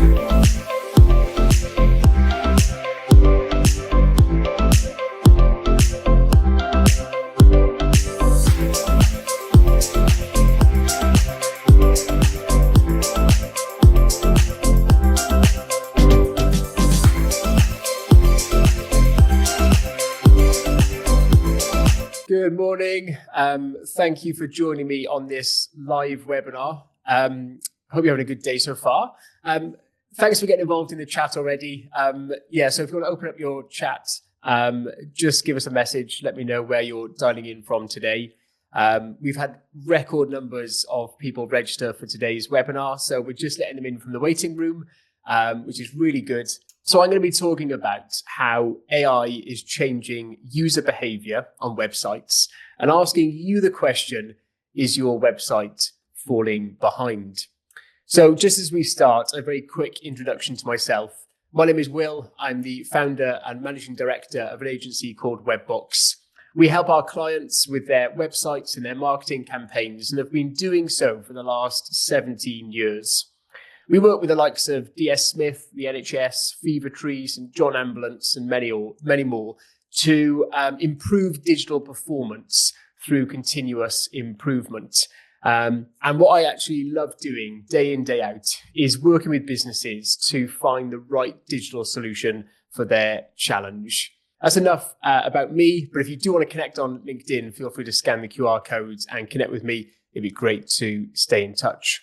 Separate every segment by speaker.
Speaker 1: Good morning. Thank you for joining me on this live webinar. Hope you're having a good day so far. Thanks for getting involved in the chat already. So if you want to open up your chat, just give us a message. Let me know where you're dialing in from today. We've had record numbers of people register for today's webinar, so we're just letting them in from the waiting room, which is really good. So I'm going to be talking about how AI is changing user behavior on websites and asking you the question, is your website falling behind? So just as we start, a very quick introduction to myself. My name is Will. I'm the founder and managing director of an agency called Webbox. We help our clients with their websites and their marketing campaigns and have been doing so for the last 17 years. We work with the likes of DS Smith, the NHS, Fevertree, St John Ambulance, and many more to improve digital performance through continuous improvement. And what I actually love doing day in, day out is working with businesses to find the right digital solution for their challenge. That's enough about me, but if you do want to connect on LinkedIn, feel free to scan the QR codes and connect with me. It'd be great to stay in touch.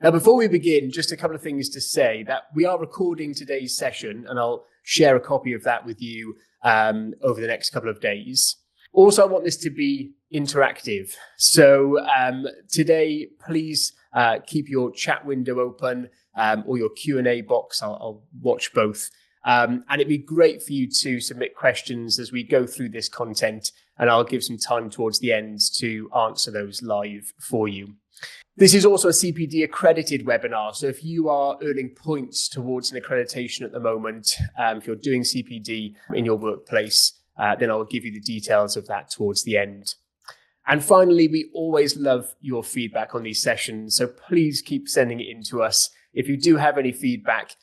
Speaker 1: Now, before we begin, just a couple of things to say that we are recording today's session, and I'll share a copy of that with you over the next couple of days. Also, I want this to be interactive. So today, please keep your chat window open or your Q&A box. I'll watch both. And it'd be great for you to submit questions as we go through this content, and I'll give some time towards the end to answer those live for you. This is also a CPD accredited webinar. So if you are earning points towards an accreditation at the moment, if you're doing CPD in your workplace, then I'll give you the details of that towards the end. And finally, we always love your feedback on these sessions. So please keep sending it in to us. If you do have any feedback,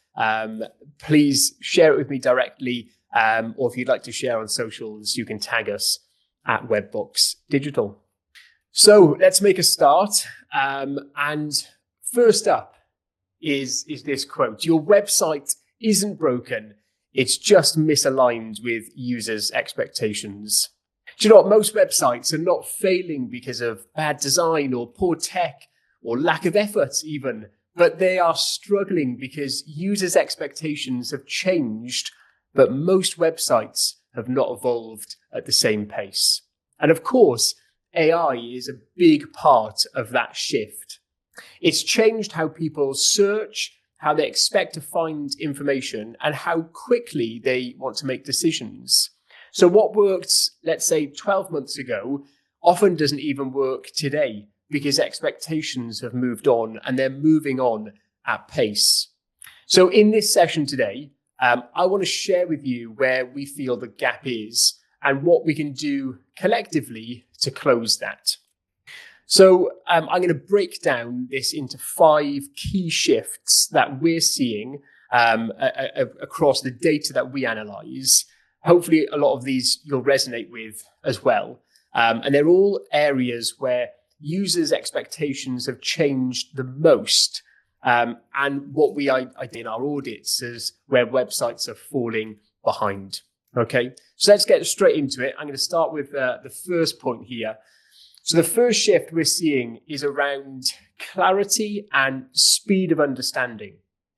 Speaker 1: please share it with me directly. Or if you'd like to share on socials, you can tag us at Webbox Digital. So let's make a start. And first up is this quote: "Your website isn't broken, it's just misaligned with users' expectations." Do you know what? Most websites are not failing because of bad design or poor tech or lack of effort even, but they are struggling because users' expectations have changed, but most websites have not evolved at the same pace. And of course, AI is a big part of that shift. It's changed how people search, how they expect to find information, and how quickly they want to make decisions. So what worked, let's say, 12 months ago, often doesn't even work today because expectations have moved on and they're moving on at pace. So in this session today, I want to share with you where we feel the gap is and what we can do collectively to close that. So I'm going to break down this into 5 key shifts that we're seeing across the data that we analyze. Hopefully a lot of these you'll resonate with as well. And they're all areas where users' expectations have changed the most. And what we identify in our audits is where websites are falling behind. Okay, so let's get straight into it. I'm going to start with the first point here. So the first shift we're seeing is around clarity and speed of understanding.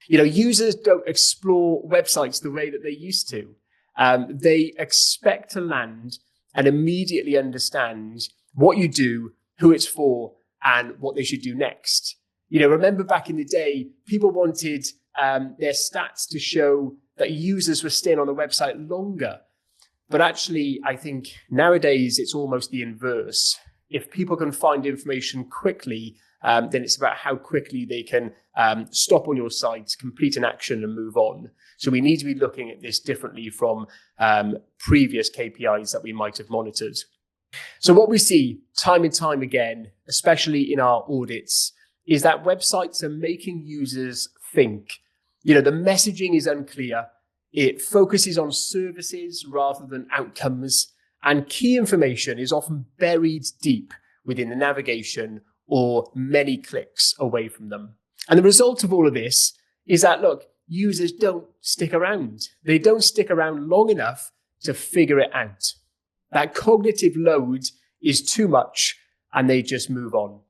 Speaker 1: You know, users don't explore websites the way that they used to. They expect to land and immediately understand what you do, who it's for, and what they should do next. You know, remember back in the day, people wanted their stats to show that users were staying on the website longer. But actually, I think nowadays it's almost the inverse. If people can find information quickly, then it's about how quickly they can stop on your site, complete an action and move on. So we need to be looking at this differently from previous KPIs that we might have monitored. So what we see time and time again, especially in our audits, is that websites are making users think The messaging is unclear. It focuses on services rather than outcomes, and key information is often buried deep within the navigation or many clicks away from them. And the result of all of this is that, look, users don't stick around. They don't stick around long enough to figure it out. That cognitive load is too much and they just move on.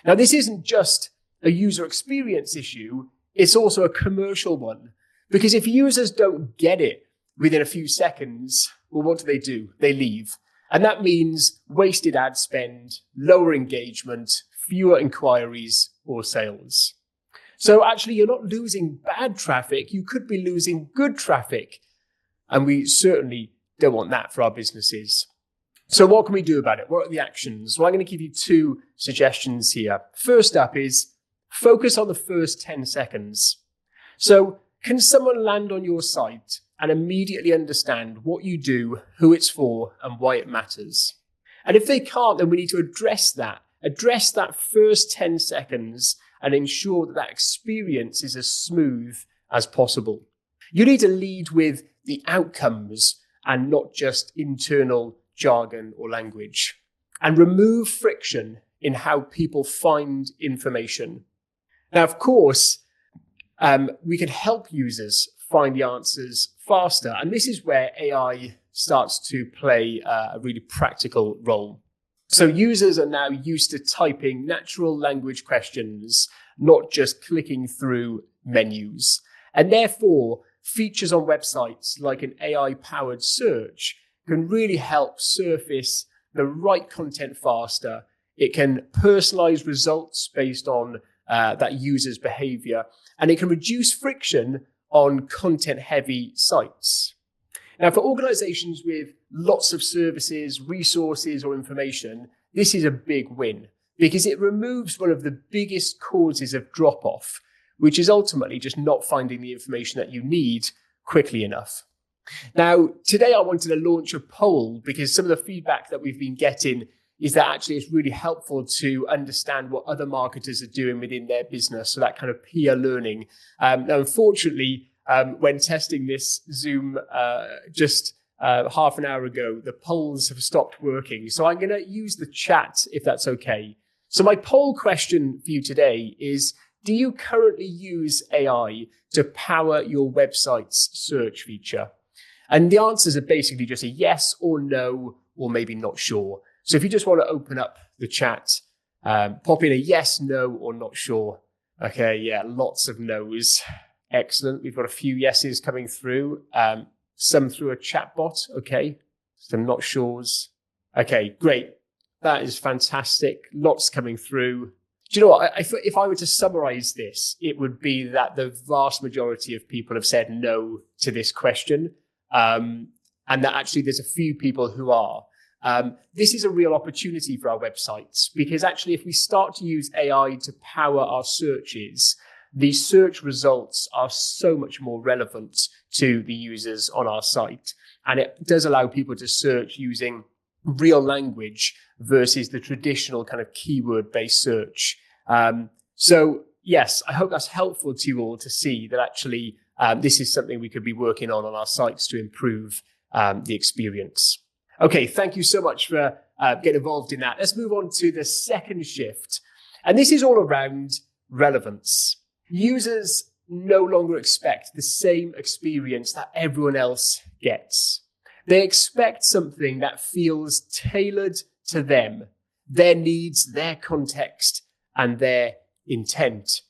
Speaker 1: Now, this isn't just a user experience issue, it's also a commercial one. Because if users don't get it within a few seconds, well, what do? They leave. And that means wasted ad spend, lower engagement, fewer inquiries or sales. So actually, you're not losing bad traffic, you could be losing good traffic. And we certainly don't want that for our businesses. So what can we do about it? What are the actions? Well, I'm going to give you 2 suggestions here. First up is focus on the first 10 seconds. So can someone land on your site and immediately understand what you do, who it's for, and why it matters? And if they can't, then we need to address that first 10 seconds and ensure that that experience is as smooth as possible. You need to lead with the outcomes and not just internal jargon or language, and remove friction in how people find information. Now, of course, we can help users find the answers faster, and this is where AI starts to play a really practical role. So users are now used to typing natural language questions, not just clicking through menus. And therefore, features on websites like an AI-powered search can really help surface the right content faster. It can personalize results based on that user's behavior, and it can reduce friction on content-heavy sites. Now, for organizations with lots of services, resources, or information, this is a big win because it removes one of the biggest causes of drop-off, which is ultimately just not finding the information that you need quickly enough. Now, today I wanted to launch a poll because some of the feedback that we've been getting is that actually it's really helpful to understand what other marketers are doing within their business, so that kind of peer learning. Now, unfortunately, when testing this Zoom just half an hour ago, the polls have stopped working. So I'm going to use the chat if that's okay. So my poll question for you today is, do you currently use AI to power your website's search feature? And the answers are basically just a yes or no, or maybe not sure. So if you just want to open up the chat, pop in a yes, no, or not sure. Okay, yeah, lots of no's. Excellent. We've got a few yeses coming through. Some through a chat bot. Okay, some not sures. Okay, great. That is fantastic. Lots coming through. Do you know what? If I were to summarize this, it would be that the vast majority of people have said no to this question. And that actually there's a few people who are. This is a real opportunity for our websites because actually if we start to use AI to power our searches, the search results are so much more relevant to the users on our site. And it does allow people to search using real language versus the traditional kind of keyword-based search. So yes, I hope that's helpful to you all to see that actually this is something we could be working on our sites to improve the experience. Okay, thank you so much for getting involved in that. Let's move on to the second shift. And this is all around relevance. Users no longer expect the same experience that everyone else gets. They expect something that feels tailored to them, their needs, their context, and their intent.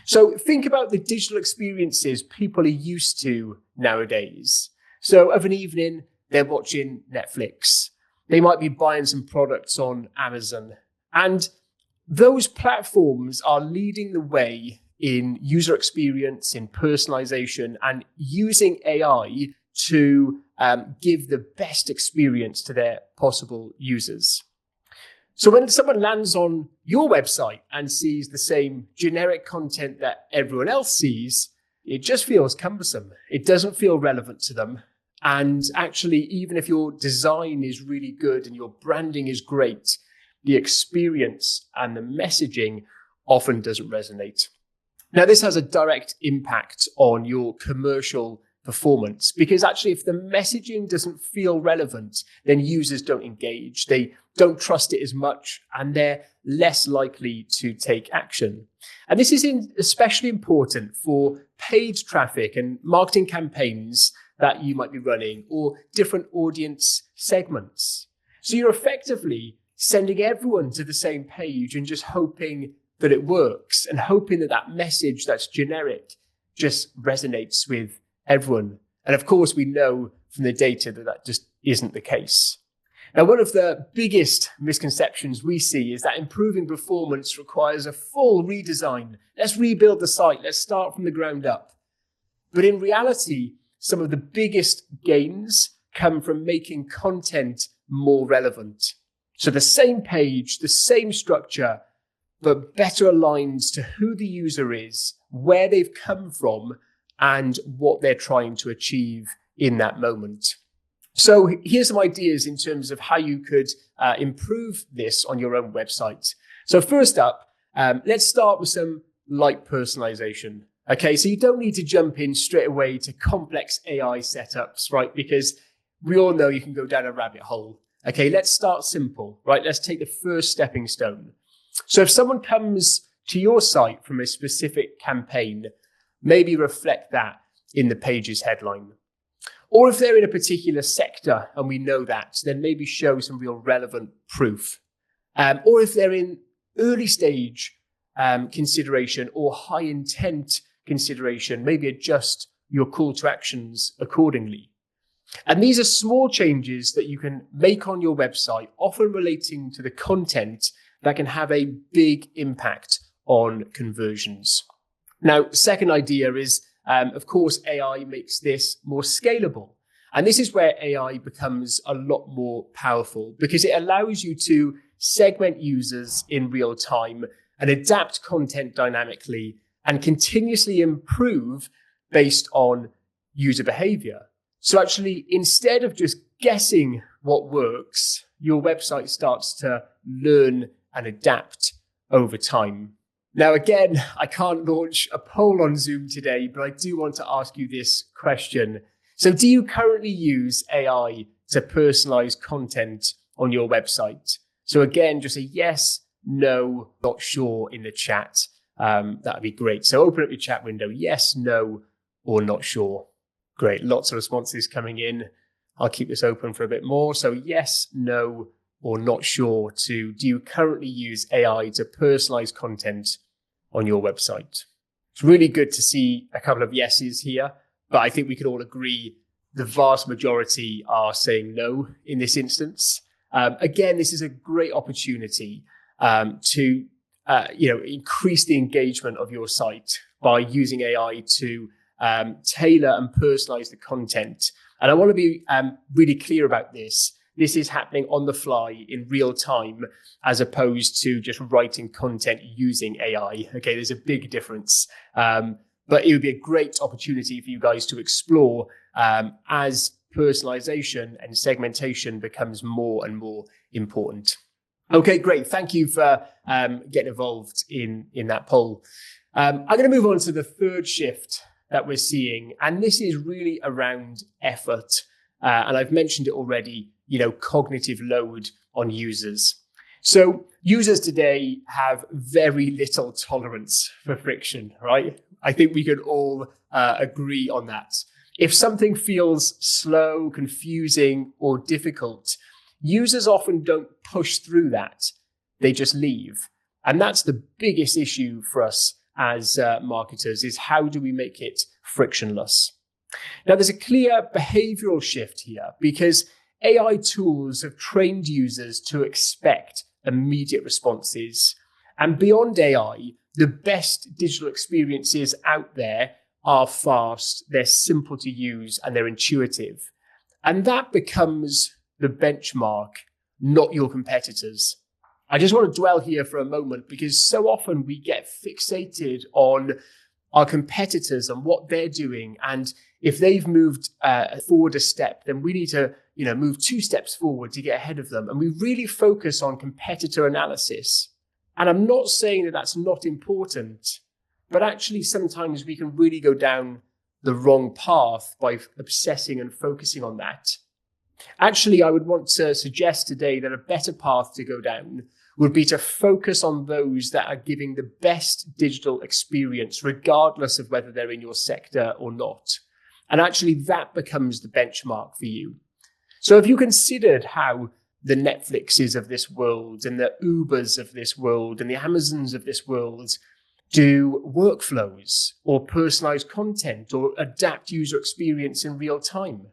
Speaker 1: So think about the digital experiences people are used to nowadays. So of an evening, they're watching Netflix. They might be buying some products on Amazon. And those platforms are leading the way in user experience, in personalization, and using AI to give the best experience to their possible users. So when someone lands on your website and sees the same generic content that everyone else sees, it just feels cumbersome. It doesn't feel relevant to them. And actually, even if your design is really good and your branding is great, the experience and the messaging often doesn't resonate. Now, this has a direct impact on your commercial performance because actually, if the messaging doesn't feel relevant, then users don't engage. They don't trust it as much and they're less likely to take action. And this is especially important for paid traffic and marketing campaigns that you might be running or different audience segments. So you're effectively sending everyone to the same page and just hoping that it works and hoping that that message that's generic just resonates with everyone. And of course, we know from the data that that just isn't the case. Now, one of the biggest misconceptions we see is that improving performance requires a full redesign. Let's rebuild the site. Let's start from the ground up. But in reality, some of the biggest gains come from making content more relevant. So the same page, the same structure, but better aligned to who the user is, where they've come from, and what they're trying to achieve in that moment. So here's some ideas in terms of how you could improve this on your own website. So first up, let's start with some light personalization. Okay, so you don't need to jump in straight away to complex AI setups, right? Because we all know you can go down a rabbit hole. Okay, let's start simple, right? Let's take the first stepping stone. So if someone comes to your site from a specific campaign, maybe reflect that in the page's headline. Or if they're in a particular sector and we know that, then maybe show some real relevant proof. Or if they're in early stage consideration or high intent consideration, maybe adjust your call to actions accordingly. And these are small changes that you can make on your website, often relating to the content that can have a big impact on conversions. Now, second idea is, of course, AI makes this more scalable. And this is where AI becomes a lot more powerful because it allows you to segment users in real time and adapt content dynamically and continuously improve based on user behavior. So actually, instead of just guessing what works, your website starts to learn and adapt over time. Now, again, I can't launch a poll on Zoom today, but I do want to ask you this question. So do you currently use AI to personalize content on your website? So again, just a yes, no, not sure in the chat. That'd be great. So open up your chat window, yes, no, or not sure. Great, lots of responses coming in. I'll keep this open for a bit more. So yes, no, or not sure to, do you currently use AI to personalize content on your website? It's really good to see a couple of yeses here, but I think we can all agree the vast majority are saying no in this instance. Again, this is a great opportunity to increase the engagement of your site by using AI to tailor and personalize the content. And I want to be really clear about this. This is happening on the fly in real time, as opposed to just writing content using AI. Okay, there's a big difference. But it would be a great opportunity for you guys to explore as personalization and segmentation becomes more and more important. Okay, great. Thank you for getting involved in that poll. I'm going to move on to the third shift that we're seeing, and this is really around effort. And I've mentioned it already, cognitive load on users. So users today have very little tolerance for friction, right? I think we can all agree on that. If something feels slow, confusing, or difficult, users often don't push through that. They just leave. And that's the biggest issue for us as marketers, is how do we make it frictionless? Now, there's a clear behavioral shift here because AI tools have trained users to expect immediate responses. And beyond AI, the best digital experiences out there are fast, they're simple to use, and they're intuitive. And that becomes the benchmark, not your competitors. I just want to dwell here for a moment because so often we get fixated on our competitors and what they're doing. And if they've moved forward a step, then we need to move 2 steps forward to get ahead of them. And we really focus on competitor analysis. And I'm not saying that that's not important, But actually, sometimes we can really go down the wrong path by obsessing and focusing on that. Actually, I would want to suggest today that a better path to go down would be to focus on those that are giving the best digital experience, regardless of whether they're in your sector or not. And actually, that becomes the benchmark for you. So if you considered how the Netflixes of this world and the Ubers of this world and the Amazons of this world do workflows or personalized content or adapt user experience in real time.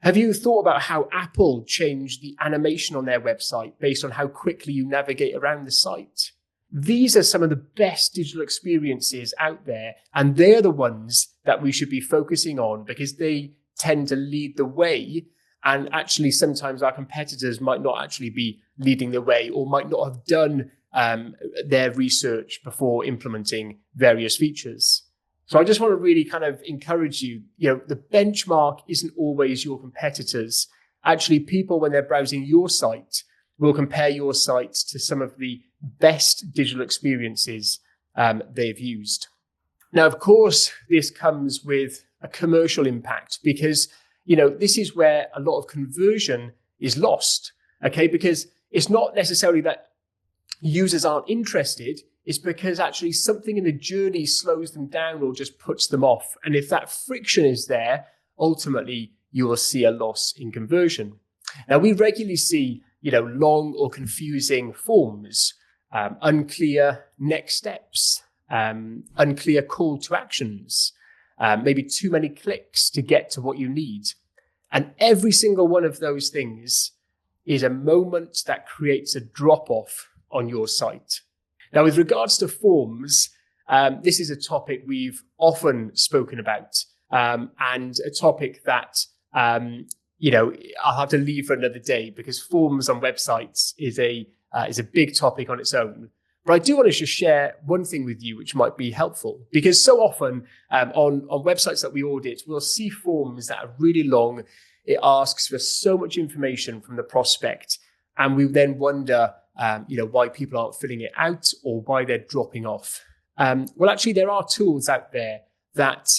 Speaker 1: Have you thought about how Apple changed the animation on their website based on how quickly you navigate around the site? These are some of the best digital experiences out there, and they're the ones that we should be focusing on because they tend to lead the way. And actually, sometimes our competitors might not actually be leading the way or might not have done their research before implementing various features. So I just want to really kind of encourage you, the benchmark isn't always your competitors. Actually, people, when they're browsing your site, will compare your site to some of the best digital experiences they've used. Now, of course, this comes with a commercial impact because, this is where a lot of conversion is lost, okay? Because it's not necessarily that users aren't interested, it's because actually something in the journey slows them down or just puts them off. And if that friction is there, ultimately you will see a loss in conversion. Now, we regularly see, long or confusing forms, unclear next steps, unclear call to actions, maybe too many clicks to get to what you need. And every single one of those things is a moment that creates a drop-off on your site. Now, with regards to forms, this is a topic we've often spoken about, and a topic that, I'll have to leave for another day because forms on websites is a big topic on its own. But I do want to just share one thing with you, which might be helpful, because so often on websites that we audit, we'll see forms that are really long. It asks for so much information from the prospect, and we then wonder, why people aren't filling it out or why they're dropping off. Well, actually, there are tools out there that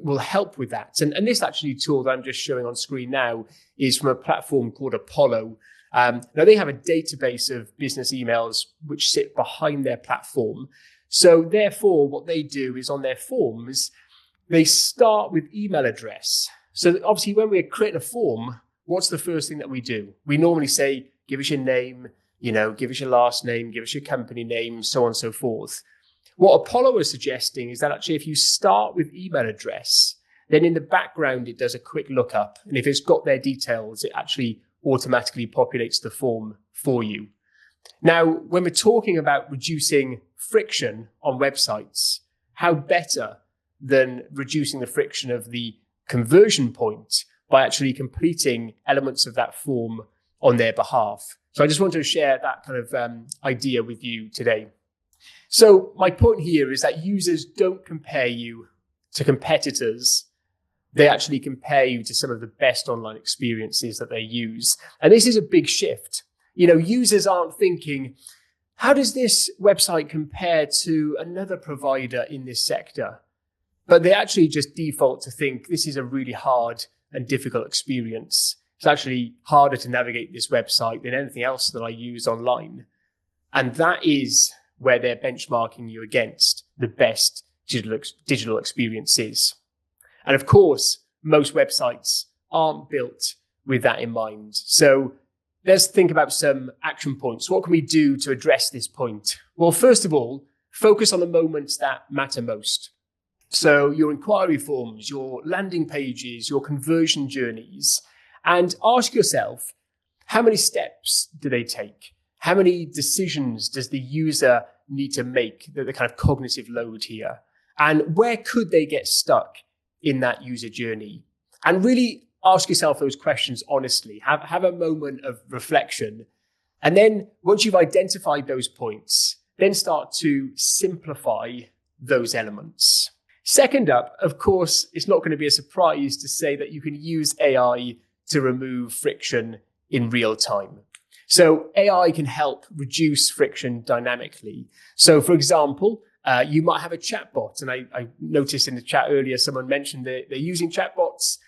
Speaker 1: will help with that. And this actually tool that I'm just showing on screen now is from a platform called Apollo. Now, they have a database of business emails which sit behind their platform. So therefore, what they do is on their forms, they start with email address. So obviously, when we're creating a form, what's the first thing that we do? We normally say, give us your name, give us your last name, give us your company name, so on and so forth. What Apollo is suggesting is that actually if you start with email address, then in the background, it does a quick lookup. And if it's got their details, it actually automatically populates the form for you. Now, when we're talking about reducing friction on websites, how better than reducing the friction of the conversion point by actually completing elements of that form on their behalf. So I just wanted to share that kind of idea with you today. So my point here is that users don't compare you to competitors. They actually compare you to some of the best online experiences that they use. And this is a big shift. Users aren't thinking, how does this website compare to another provider in this sector? But they actually just default to think this is a really hard and difficult experience. It's actually harder to navigate this website than anything else that I use online. And that is where they're benchmarking you against the best digital experiences. And of course, most websites aren't built with that in mind. So let's think about some action points. What can we do to address this point? Well, first of all, focus on the moments that matter most. So your inquiry forms, your landing pages, your conversion journeys, and ask yourself, how many steps do they take? How many decisions does the user need to make, the kind of cognitive load here? And where could they get stuck in that user journey? And really ask yourself those questions honestly. Have a moment of reflection. And then once you've identified those points, then start to simplify those elements. Second up, of course, it's not going to be a surprise to say that you can use AI to remove friction in real time. So AI can help reduce friction dynamically. So for example, You might have a chatbot, and I noticed in the chat earlier someone mentioned that they're using chatbots.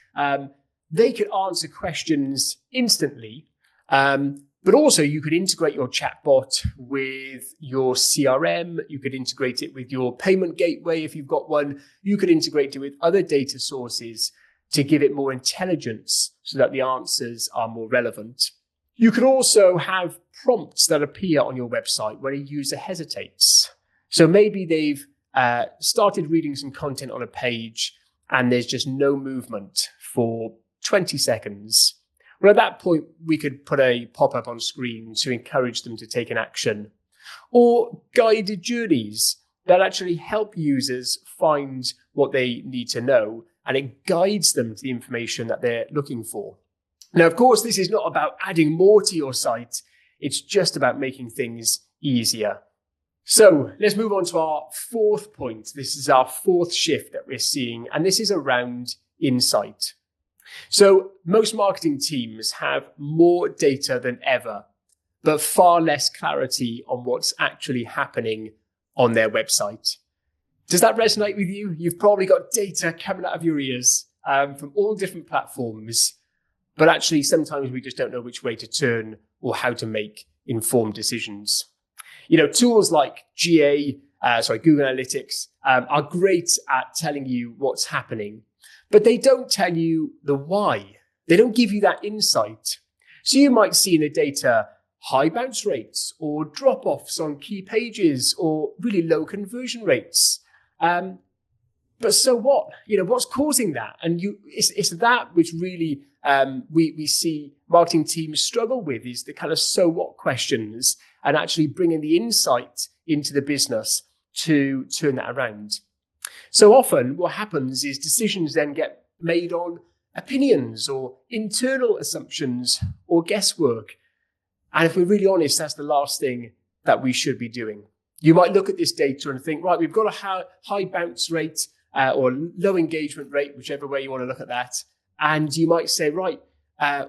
Speaker 1: They could answer questions instantly, but also you could integrate your chatbot with your CRM. You could integrate it with your payment gateway if you've got one. You could integrate it with other data sources to give it more intelligence so that the answers are more relevant. You could also have prompts that appear on your website when a user hesitates. So maybe they've started reading some content on a page and there's just no movement for 20 seconds. Well, at that point, we could put a pop-up on screen to encourage them to take an action. Or guided journeys that actually help users find what they need to know, and it guides them to the information that they're looking for. Now, of course, this is not about adding more to your site. It's just about making things easier. So let's move on to our fourth point. This is our fourth shift that we're seeing, and this is around insight. So most marketing teams have more data than ever, but far less clarity on what's actually happening on their website. Does that resonate with you? You've probably got data coming out of your ears from all different platforms, but actually sometimes we just don't know which way to turn or how to make informed decisions. You know, tools like Google Analytics are great at telling you what's happening, but they don't tell you the why. They don't give you that insight. So you might see in the data high bounce rates or drop-offs on key pages or really low conversion rates. But so what? You know, what's causing that? And it's that which really we see marketing teams struggle with, is the kind of so what questions, and actually bringing the insight into the business to turn that around. So often what happens is decisions then get made on opinions or internal assumptions or guesswork. And if we're really honest, that's the last thing that we should be doing. You might look at this data and think, right, we've got a high bounce rate or low engagement rate, whichever way you want to look at that. And you might say, right,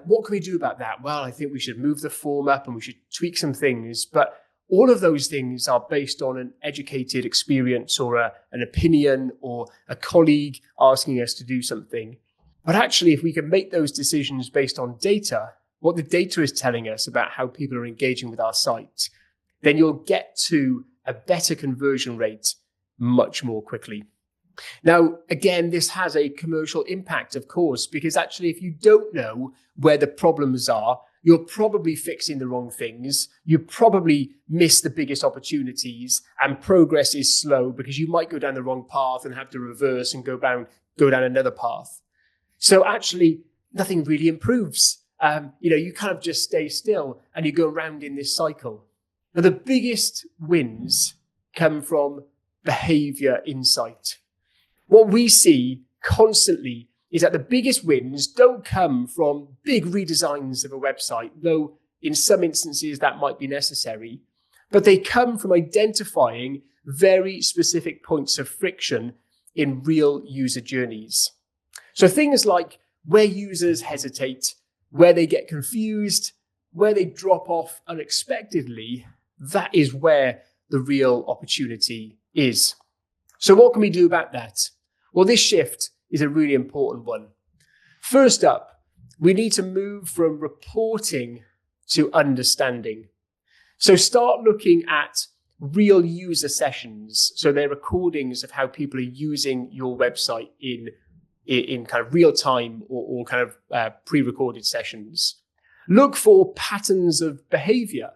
Speaker 1: what can we do about that? Well, I think we should move the form up and we should tweak some things. But all of those things are based on an educated experience or an opinion or a colleague asking us to do something. But actually, if we can make those decisions based on data, what the data is telling us about how people are engaging with our site, then you'll get to a better conversion rate much more quickly. Now, again, this has a commercial impact, of course, because actually, if you don't know where the problems are, you're probably fixing the wrong things. You probably miss the biggest opportunities, and progress is slow because you might go down the wrong path and have to reverse and go down another path. So actually, nothing really improves. You kind of just stay still and you go around in this cycle. Now, the biggest wins come from behavior insight. What we see constantly is that the biggest wins don't come from big redesigns of a website, though in some instances that might be necessary, but they come from identifying very specific points of friction in real user journeys. So things like where users hesitate, where they get confused, where they drop off unexpectedly, that is where the real opportunity is. So what can we do about that? Well, this shift is a really important one. First up, we need to move from reporting to understanding. So start looking at real user sessions. So they're recordings of how people are using your website in kind of real time or kind of pre-recorded sessions. Look for patterns of behavior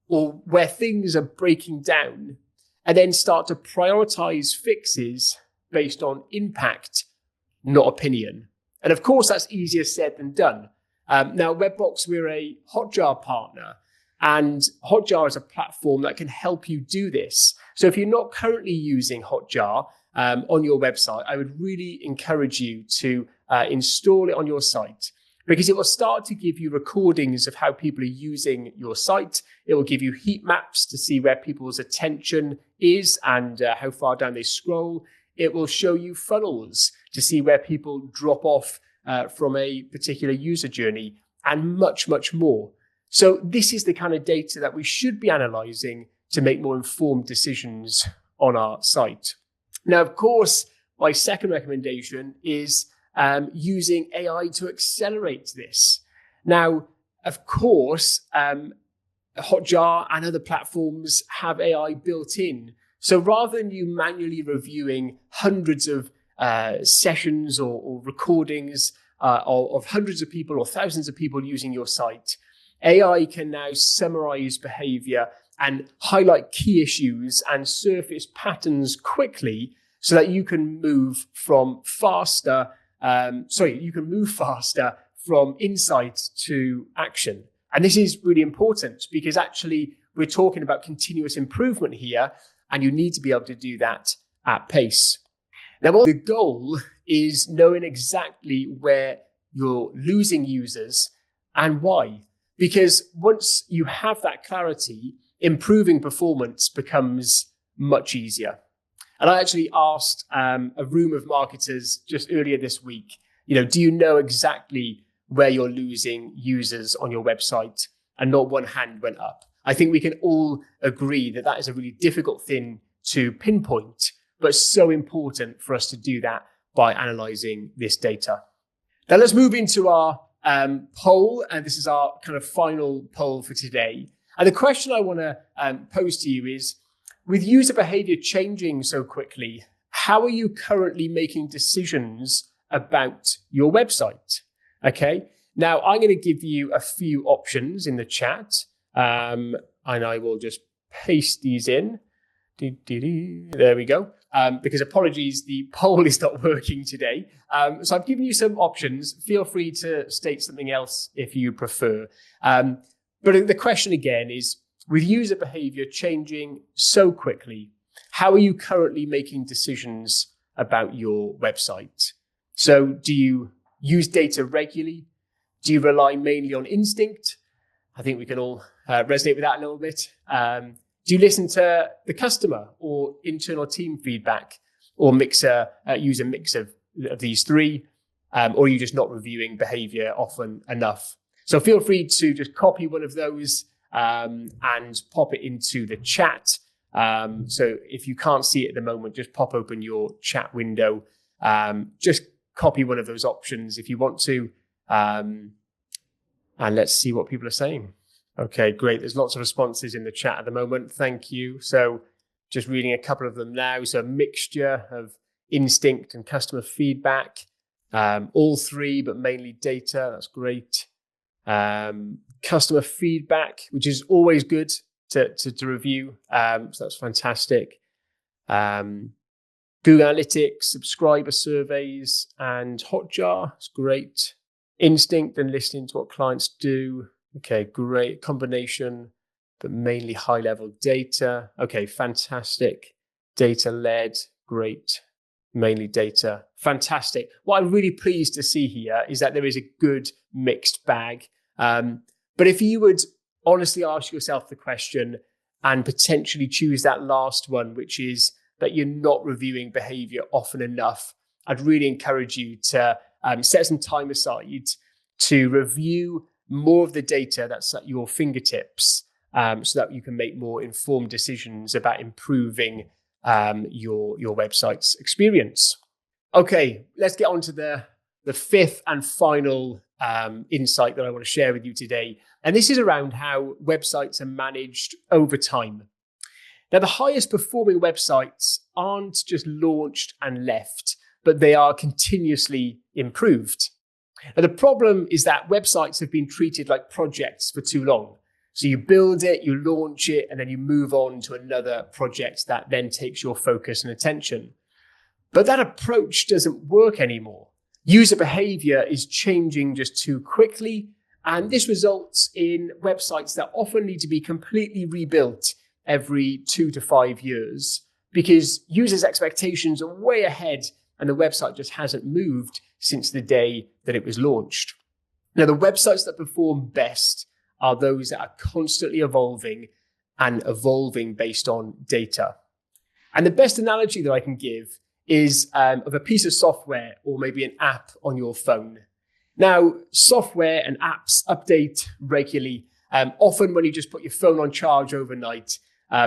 Speaker 1: or where things are breaking down, and then start to prioritize fixes based on impact, not opinion. And of course, that's easier said than done. Now, Webbox, we're a Hotjar partner, and Hotjar is a platform that can help you do this. So if you're not currently using Hotjar on your website, I would really encourage you to install it on your site, because it will start to give you recordings of how people are using your site. It will give you heat maps to see where people's attention is and how far down they scroll. It will show you funnels to see where people drop off from a particular user journey, and much, much more. So this is the kind of data that we should be analyzing to make more informed decisions on our site. Now, of course, my second recommendation is using AI to accelerate this. Now, of course, Hotjar and other platforms have AI built in. So rather than you manually reviewing hundreds of sessions or recordings of hundreds of people or thousands of people using your site, AI can now summarize behavior and highlight key issues and surface patterns quickly so that you can move faster from insight to action. And this is really important because actually we're talking about continuous improvement here, and you need to be able to do that at pace. Now, the goal is knowing exactly where you're losing users and why. Because once you have that clarity, improving performance becomes much easier. And I actually asked a room of marketers just earlier this week, do you know exactly where you're losing users on your website? And not one hand went up. I think we can all agree that is a really difficult thing to pinpoint, but so important for us to do that by analyzing this data. Now let's move into our poll, and this is our kind of final poll for today. And the question I want to pose to you is, with user behavior changing so quickly, how are you currently making decisions about your website? Okay, now I'm going to give you a few options in the chat, and I will just paste these in. There we go. Because apologies, the poll is not working today. So I've given you some options. Feel free to state something else if you prefer. But the question again is, with user behavior changing so quickly, how are you currently making decisions about your website? So do you use data regularly? Do you rely mainly on instinct? I think we can all resonate with that a little bit. Do you listen to the customer or internal team feedback, or use a mix of these three? Or are you just not reviewing behavior often enough? So feel free to just copy one of those and pop it into the chat. So if you can't see it at the moment, just pop open your chat window. Just copy one of those options if you want to. And let's see what people are saying. Okay, great. There's lots of responses in the chat at the moment. Thank you. So just reading a couple of them now. So a mixture of instinct and customer feedback. All three, but mainly data. That's great. Customer feedback, which is always good to review. So that's fantastic. Google Analytics, subscriber surveys, and Hotjar. It's great. Instinct and listening to what clients do. Okay, great combination, but mainly high-level data. Okay, fantastic. Data-led, great. Mainly data, fantastic. What I'm really pleased to see here is that there is a good mixed bag. But if you would honestly ask yourself the question and potentially choose that last one, which is that you're not reviewing behavior often enough, I'd really encourage you to set some time aside to review more of the data that's at your fingertips, so that you can make more informed decisions about improving your website's experience. Okay, let's get on to the fifth and final insight that I want to share with you today. And this is around how websites are managed over time. Now, the highest performing websites aren't just launched and left, but they are continuously improved. Now, the problem is that websites have been treated like projects for too long. So you build it, you launch it, and then you move on to another project that then takes your focus and attention. But that approach doesn't work anymore. User behavior is changing just too quickly, and this results in websites that often need to be completely rebuilt every 2 to 5 years because users' expectations are way ahead and the website just hasn't moved since the day that it was launched. Now, the websites that perform best are those that are constantly evolving and evolving based on data. And the best analogy that I can give is of a piece of software or maybe an app on your phone. Now, software and apps update regularly. Often when you just put your phone on charge overnight,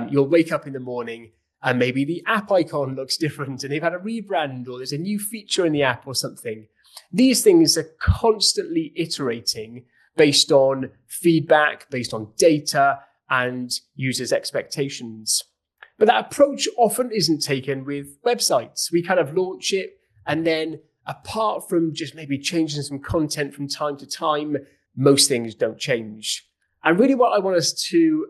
Speaker 1: you'll wake up in the morning and maybe the app icon looks different and they've had a rebrand or there's a new feature in the app or something. These things are constantly iterating based on feedback, based on data and users' expectations. But that approach often isn't taken with websites. We kind of launch it, and then apart from just maybe changing some content from time to time, most things don't change. And really what I want us to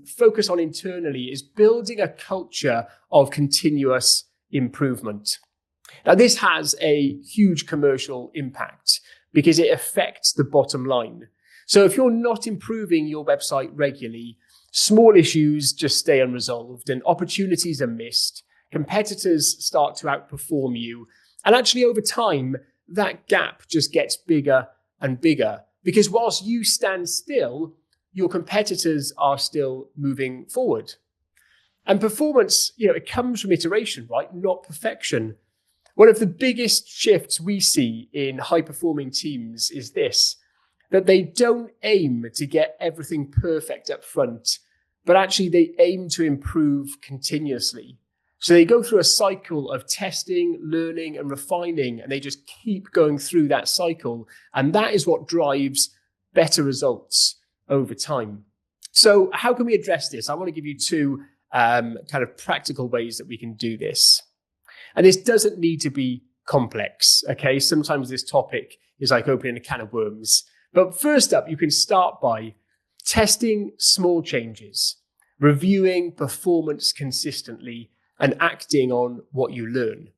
Speaker 1: focus on internally is building a culture of continuous improvement. Now, this has a huge commercial impact because it affects the bottom line. So if you're not improving your website regularly, small issues just stay unresolved and opportunities are missed. Competitors start to outperform you. And actually over time, that gap just gets bigger and bigger because whilst you stand still, your competitors are still moving forward. And performance, it comes from iteration, right? Not perfection. One of the biggest shifts we see in high-performing teams is this, that they don't aim to get everything perfect up front, but actually they aim to improve continuously. So they go through a cycle of testing, learning, and refining, and they just keep going through that cycle. And that is what drives better results over time. So how can we address this? I want to give you two kind of practical ways that we can do this. And this doesn't need to be complex, okay? Sometimes this topic is like opening a can of worms. But first up, you can start by testing small changes, reviewing performance consistently, and acting on what you learn.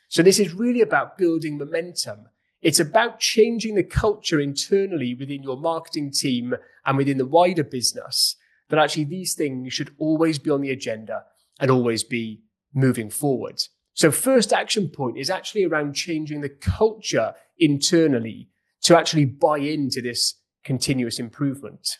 Speaker 1: So this is really about building momentum. It's about changing the culture internally within your marketing team and within the wider business, that actually these things should always be on the agenda and always be moving forward. So first action point is actually around changing the culture internally to actually buy into this continuous improvement.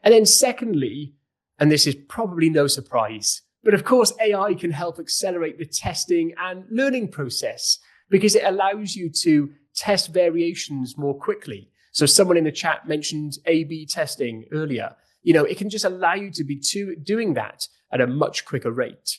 Speaker 1: And then secondly, and this is probably no surprise, but of course AI can help accelerate the testing and learning process because it allows you to test variations more quickly. So someone in the chat mentioned A/B testing earlier. It can just allow you to be doing that at a much quicker rate.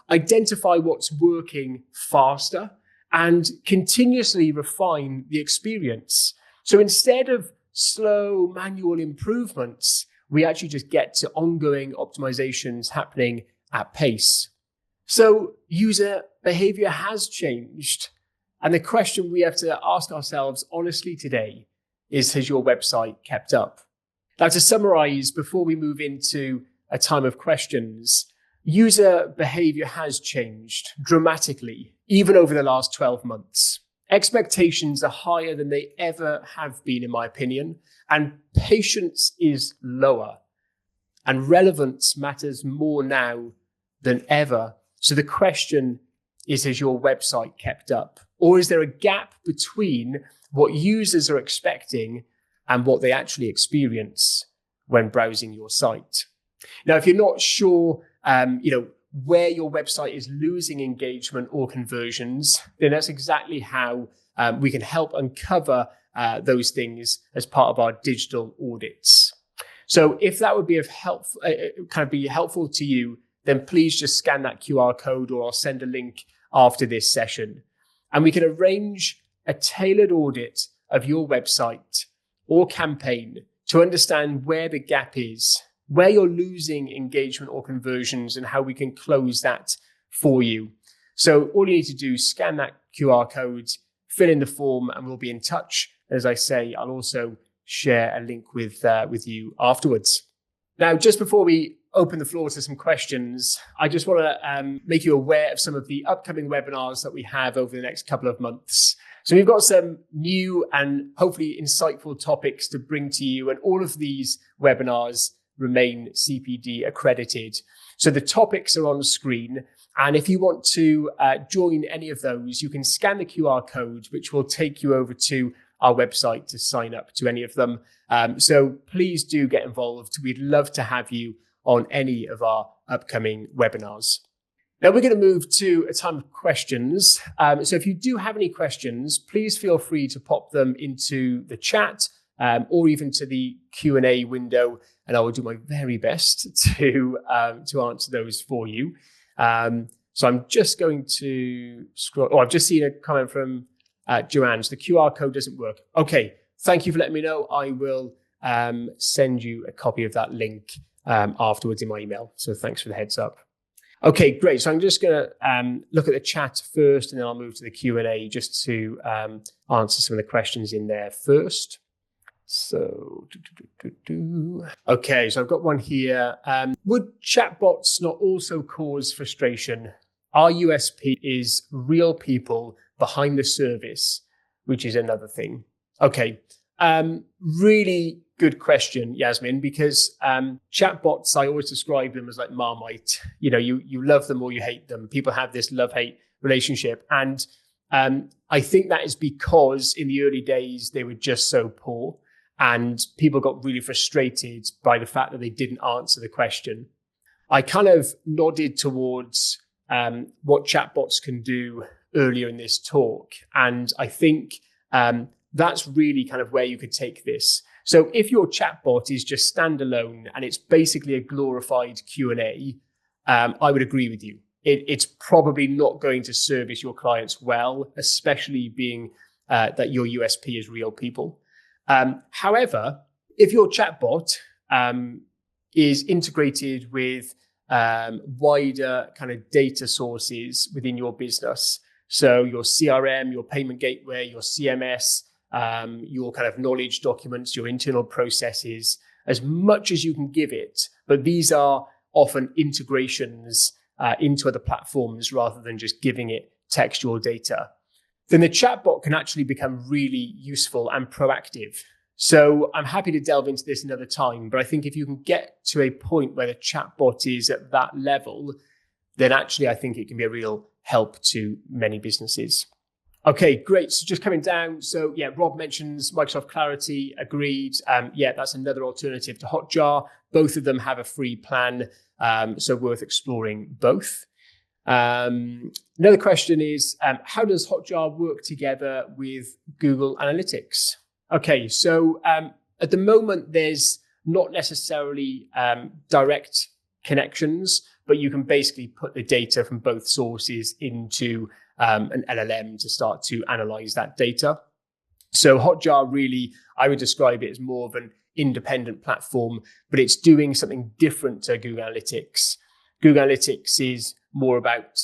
Speaker 1: Identify what's working faster and continuously refine the experience. So instead of slow manual improvements, we actually just get to ongoing optimizations happening at pace. So user behavior has changed. And the question we have to ask ourselves honestly today is, has your website kept up? Now, to summarize, before we move into a time of questions, user behavior has changed dramatically, even over the last 12 months. Expectations are higher than they ever have been, in my opinion, and patience is lower. And relevance matters more now than ever. So the question is, has your website kept up? Or is there a gap between what users are expecting and what they actually experience when browsing your site? Now, if you're not sure, where your website is losing engagement or conversions, then that's exactly how we can help uncover those things as part of our digital audits. So if that would be helpful to you, then please just scan that QR code, or I'll send a link after this session. And we can arrange a tailored audit of your website or campaign to understand where the gap is, where you're losing engagement or conversions, and how we can close that for you. So all you need to do is scan that QR code, fill in the form, and we'll be in touch. As I say, I'll also share a link with you afterwards. Now, just before we open the floor to some questions, I just want to make you aware of some of the upcoming webinars that we have over the next couple of months. So we've got some new and hopefully insightful topics to bring to you, and all of these webinars remain CPD accredited. So the topics are on the screen, and if you want to join any of those, you can scan the QR code, which will take you over to our website to sign up to any of them. So please do get involved. We'd love to have you on any of our upcoming webinars. Now we're going to move to a time of questions. So if you do have any questions, please feel free to pop them into the chat or even to the Q&A window, and I will do my very best to answer those for you. So I'm just going to scroll. Oh, I've just seen a comment from Joanne. So the QR code doesn't work. Okay, thank you for letting me know. I will send you a copy of that link afterwards in my email. So thanks for the heads up. Okay, great. So I'm just going to look at the chat first, and then I'll move to the Q&A just to answer some of the questions in there first. So, okay, so I've got one here. Would chatbots not also cause frustration? Our USP is real people behind the service, which is another thing. Okay, really good question, Yasmin, because chatbots, I always describe them as like Marmite. You know, you love them or you hate them. People have this love-hate relationship. And I think that is because in the early days, they were just so poor. And people got really frustrated by the fact that they didn't answer the question. I kind of nodded towards what chatbots can do earlier in this talk. And I think that's really kind of where you could take this. So if your chatbot is just standalone and it's basically a glorified Q&A, I would agree with you. It's probably not going to service your clients well, especially being that your USP is real people. However, if your chatbot is integrated with wider kind of data sources within your business, so your CRM, your payment gateway, your CMS, your kind of knowledge documents, your internal processes, as much as you can give it, but these are often integrations into other platforms rather than just giving it textual data, then the chatbot can actually become really useful and proactive. So I'm happy to delve into this another time, but I think if you can get to a point where the chatbot is at that level, then actually I think it can be a real help to many businesses. Okay, great. So just coming down. So yeah, Rob mentions Microsoft Clarity, agreed. Yeah, that's another alternative to Hotjar. Both of them have a free plan, so worth exploring both. Another question is, how does Hotjar work together with Google Analytics? Okay, so at the moment, there's not necessarily direct connections, but you can basically put the data from both sources into an LLM to start to analyze that data. So Hotjar really, I would describe it as more of an independent platform, but it's doing something different to Google Analytics. Google Analytics is more about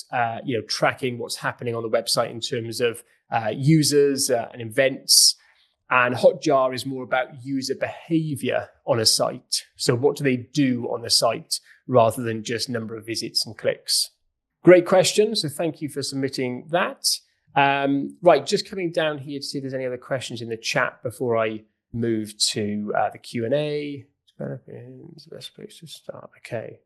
Speaker 1: tracking what's happening on the website in terms of users and events. And Hotjar is more about user behavior on a site. So what do they do on the site rather than just number of visits and clicks? Great question. So thank you for submitting that. Right, just coming down here to see if there's any other questions in the chat before I move to the Q&A. Developing the best place to start. Okay.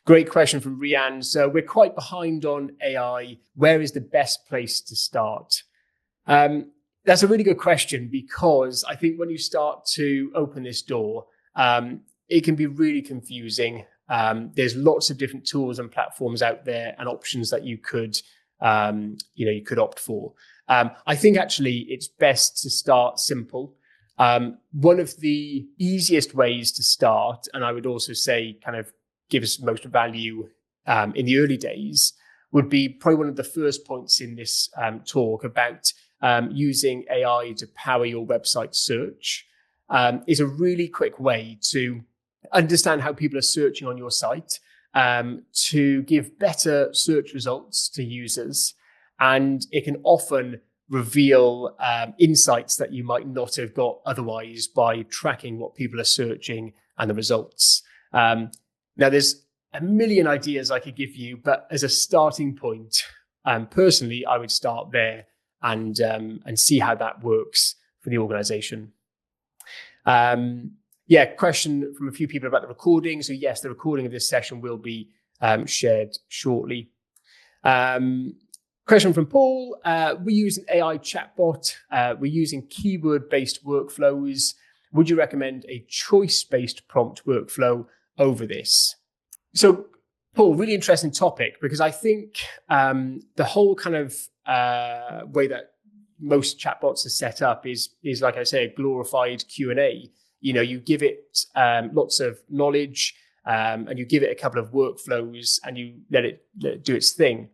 Speaker 1: Great question from Rianne. So we're quite behind on AI. Where is the best place to start? That's a really good question, because I think when you start to open this door, it can be really confusing. There's lots of different tools and platforms out there and options that you could opt for. I think actually it's best to start simple. One of the easiest ways to start, and I would also say kind of gives most value in the early days, would be probably one of the first points in this talk about using AI to power your website search. Is a really quick way to understand how people are searching on your site, to give better search results to users. And it can often reveal insights that you might not have got otherwise by tracking what people are searching and the results. Now, there's a million ideas I could give you, but as a starting point, personally, I would start there and see how that works for the organization. Question from a few people about the recording. So yes, the recording of this session will be shared shortly. Question from Paul. We use an AI chatbot. We're using keyword-based workflows. Would you recommend a choice-based prompt workflow over this? So, Paul, really interesting topic, because I think the whole kind of way that most chatbots are set up is like I say, a glorified Q&A. You know, you give it lots of knowledge, and you give it a couple of workflows and you let it do its thing.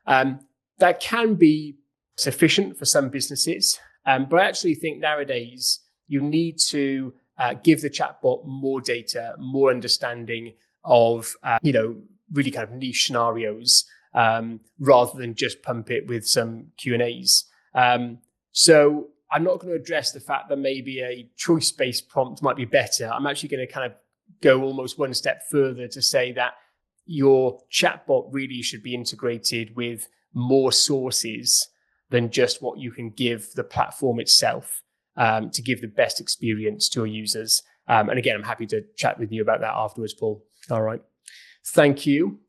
Speaker 1: That can be sufficient for some businesses, but I actually think nowadays you need to give the chatbot more data, more understanding of really kind of niche scenarios, rather than just pump it with some Q&As. So I'm not going to address the fact that maybe a choice-based prompt might be better. I'm actually going to kind of go almost one step further to say that your chatbot really should be integrated with more sources than just what you can give the platform itself, to give the best experience to your users. And again, I'm happy to chat with you about that afterwards, Paul. All right. Thank you.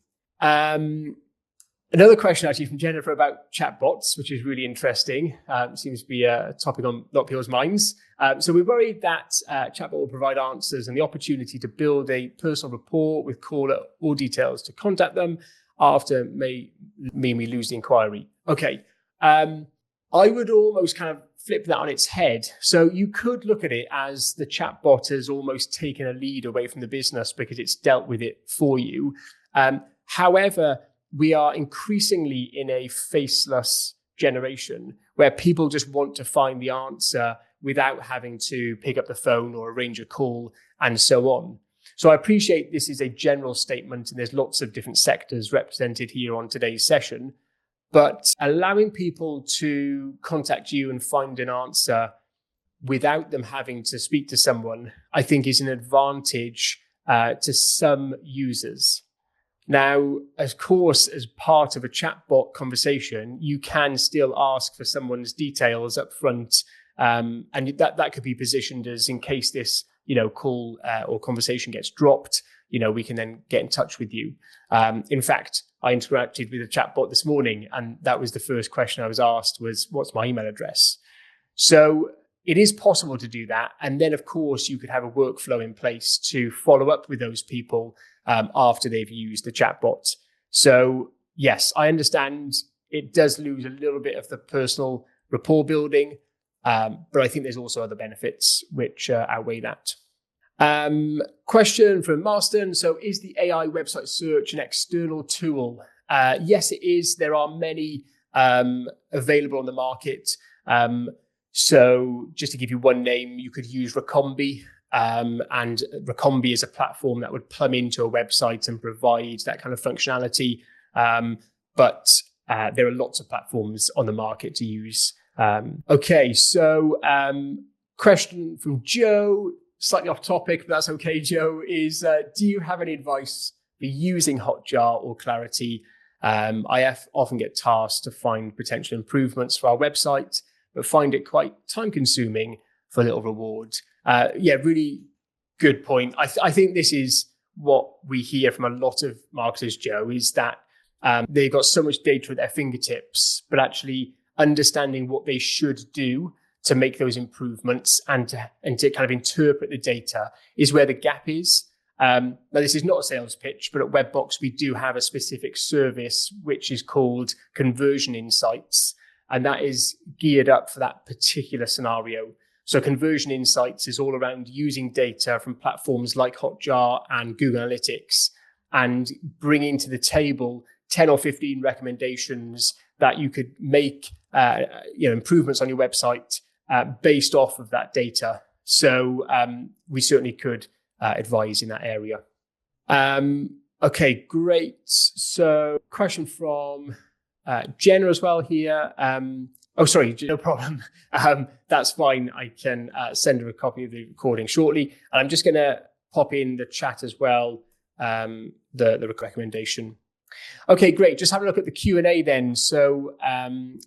Speaker 1: Another question actually from Jennifer about chatbots, which is really interesting. Seems to be a topic on a lot of people's minds. So we're worried that chatbot will provide answers and the opportunity to build a personal rapport with caller or details to contact them after may mean we lose the inquiry. Okay. I would almost kind of flip that on its head. So you could look at it as the chatbot has almost taken a lead away from the business because it's dealt with it for you. However, we are increasingly in a faceless generation where people just want to find the answer without having to pick up the phone or arrange a call and so on. So I appreciate this is a general statement and there's lots of different sectors represented here on today's session, but allowing people to contact you and find an answer without them having to speak to someone, I think is an advantage to some users. Now, of course, as part of a chatbot conversation, you can still ask for someone's details up front, and that could be positioned as in case this call or conversation gets dropped, we can then get in touch with you. In fact, I interacted with a chatbot this morning, and that was the first question I was asked was, what's my email address? So it is possible to do that. And then, of course, you could have a workflow in place to follow up with those people after they've used the chatbot. So yes, I understand it does lose a little bit of the personal rapport building, but I think there's also other benefits which outweigh that. Question from Marston. So is the AI website search an external tool? Yes, it is. There are many available on the market. So just to give you one name, you could use Recombi. And Recombi is a platform that would plumb into a website and provide that kind of functionality. But there are lots of platforms on the market to use. Okay, so question from Joe, slightly off topic, but that's okay, Joe, is do you have any advice for using Hotjar or Clarity? I often get tasked to find potential improvements for our website, but find it quite time consuming for a little reward. Really good point. I think this is what we hear from a lot of marketers, Joe, is that they've got so much data at their fingertips, but actually understanding what they should do to make those improvements and to kind of interpret the data is where the gap is. Now, this is not a sales pitch, but at Webbox, we do have a specific service which is called Conversion Insights, and that is geared up for that particular scenario. So Conversion Insights is all around using data from platforms like Hotjar and Google Analytics and bringing to the table 10 or 15 recommendations that you could make improvements on your website based off of that data. So we certainly could advise in that area. Okay, great. So question from Jenna as well here. Oh, sorry, no problem. That's fine. I can send her a copy of the recording shortly. And I'm just going to pop in the chat as well, the recommendation. Okay, great. Just have a look at the Q&A then. So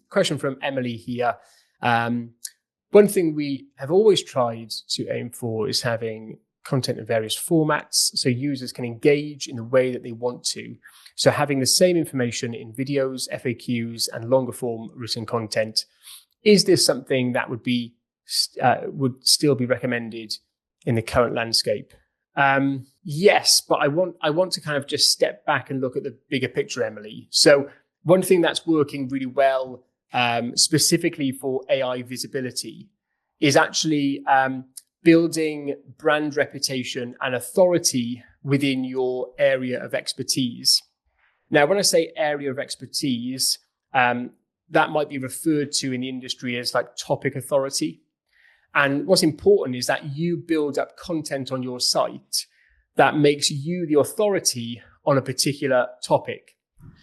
Speaker 1: question from Emily here. One thing we have always tried to aim for is having content in various formats so users can engage in the way that they want to. So having the same information in videos, FAQs, and longer form written content. Is this something that would still be recommended in the current landscape? Yes, but I want to kind of just step back and look at the bigger picture, Emily. So one thing that's working really well, specifically for AI visibility, is actually building brand reputation and authority within your area of expertise. Now, when I say area of expertise, that might be referred to in the industry as like topic authority. And what's important is that you build up content on your site that makes you the authority on a particular topic.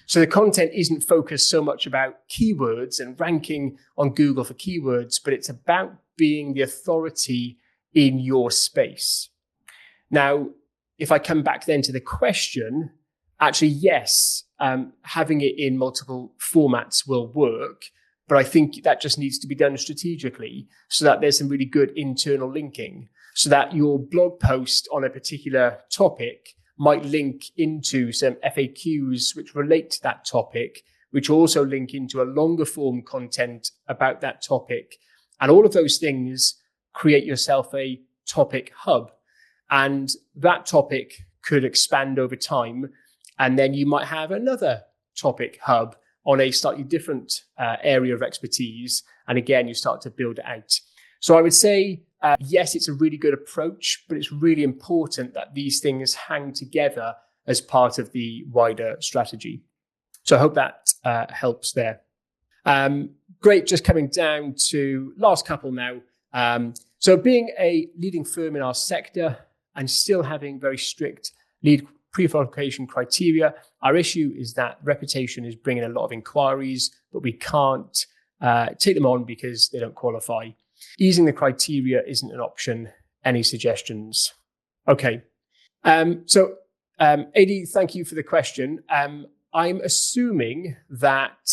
Speaker 1: So the content isn't focused so much about keywords and ranking on Google for keywords, but it's about being the authority in your space. Now, if I come back then to the question, actually, yes, having it in multiple formats will work, but I think that just needs to be done strategically so that there's some really good internal linking, so that your blog post on a particular topic might link into some FAQs which relate to that topic, which also link into a longer form content about that topic. And all of those things create yourself a topic hub. And that topic could expand over time. And then you might have another topic hub on a slightly different area of expertise. And again, you start to build it out. So I would say, yes, it's a really good approach, but it's really important that these things hang together as part of the wider strategy. So I hope that helps there. Great, just coming down to last couple now. So being a leading firm in our sector and still having very strict lead pre-qualification criteria, our issue is that reputation is bringing a lot of inquiries, but we can't take them on because they don't qualify. Easing the criteria isn't an option. Any suggestions? Okay. So AD, thank you for the question. I'm assuming that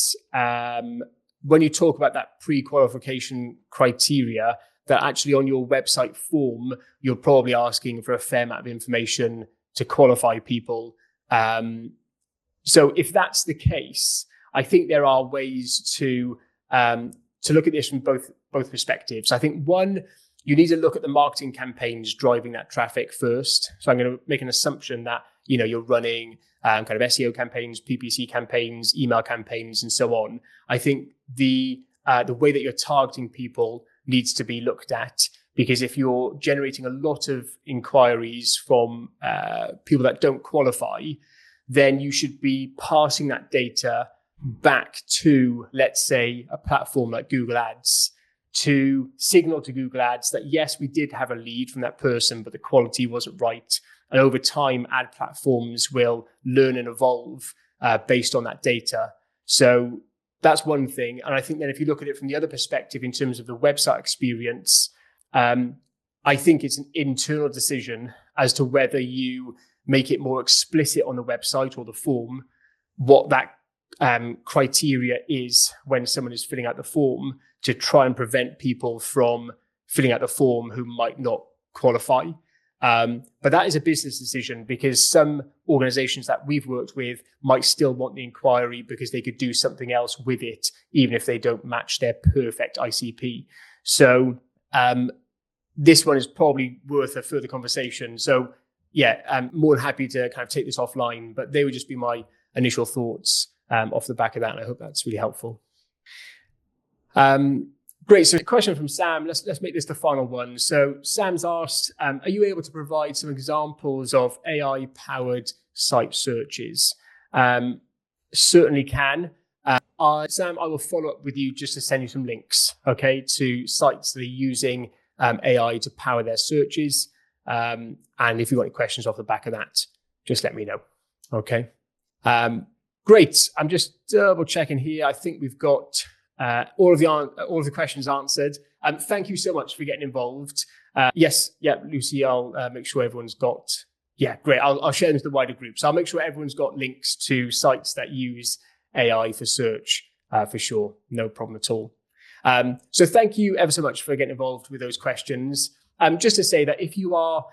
Speaker 1: when you talk about that pre-qualification criteria, that actually on your website form, you're probably asking for a fair amount of information to qualify people. So if that's the case, I think there are ways to look at this from both perspectives. I think one, you need to look at the marketing campaigns driving that traffic first. So I'm going to make an assumption that you're running kind of SEO campaigns, PPC campaigns, email campaigns, and so on. I think the way that you're targeting people needs to be looked at, because if you're generating a lot of inquiries from people that don't qualify, then you should be passing that data back to, let's say, a platform like Google Ads to signal to Google Ads that, yes, we did have a lead from that person, but the quality wasn't right. And over time, ad platforms will learn and evolve based on that data. So that's one thing. And I think that if you look at it from the other perspective in terms of the website experience, I think it's an internal decision as to whether you make it more explicit on the website or the form what that criteria is when someone is filling out the form, to try and prevent people from filling out the form who might not qualify. But that is a business decision, because some organizations that we've worked with might still want the inquiry because they could do something else with it, even if they don't match their perfect ICP. So this one is probably worth a further conversation. So yeah, I'm more than happy to kind of take this offline, but they would just be my initial thoughts off the back of that. And I hope that's really helpful. Great. So a question from Sam. Let's make this the final one. So Sam's asked, are you able to provide some examples of AI-powered site searches? Certainly can. Sam, I will follow up with you just to send you some links, okay, to sites that are using AI to power their searches. And if you've got any questions off the back of that, just let me know. Okay. Great. I'm just double checking here. I think we've got all of the questions answered. Thank you so much for getting involved. Yes, yeah, Lucy, I'll make sure everyone's got. Yeah, great. I'll share them to the wider group. So I'll make sure everyone's got links to sites that use AI for search for sure. No problem at all. So thank you ever so much for getting involved with those questions. Just to say that if you are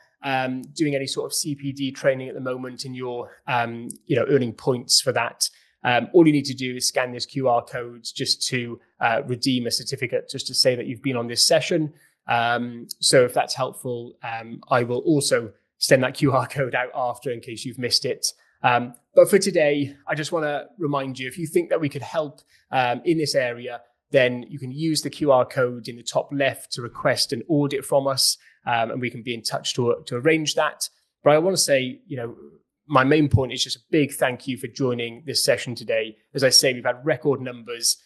Speaker 1: doing any sort of CPD training at the moment and you're earning points for that, all you need to do is scan this QR code just to redeem a certificate, just to say that you've been on this session. So if that's helpful, I will also send that QR code out after in case you've missed it. But for today, I just want to remind you, if you think that we could help in this area, then you can use the QR code in the top left to request an audit from us. and we can be in touch to arrange that. But I want to say, my main point is just a big thank you for joining this session today. As I say, we've had record numbers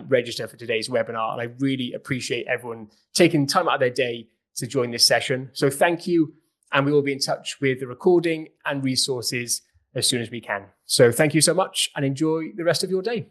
Speaker 1: register for today's webinar, and I really appreciate everyone taking time out of their day to join this session. So thank you, and we will be in touch with the recording and resources as soon as we can. So thank you so much, and enjoy the rest of your day.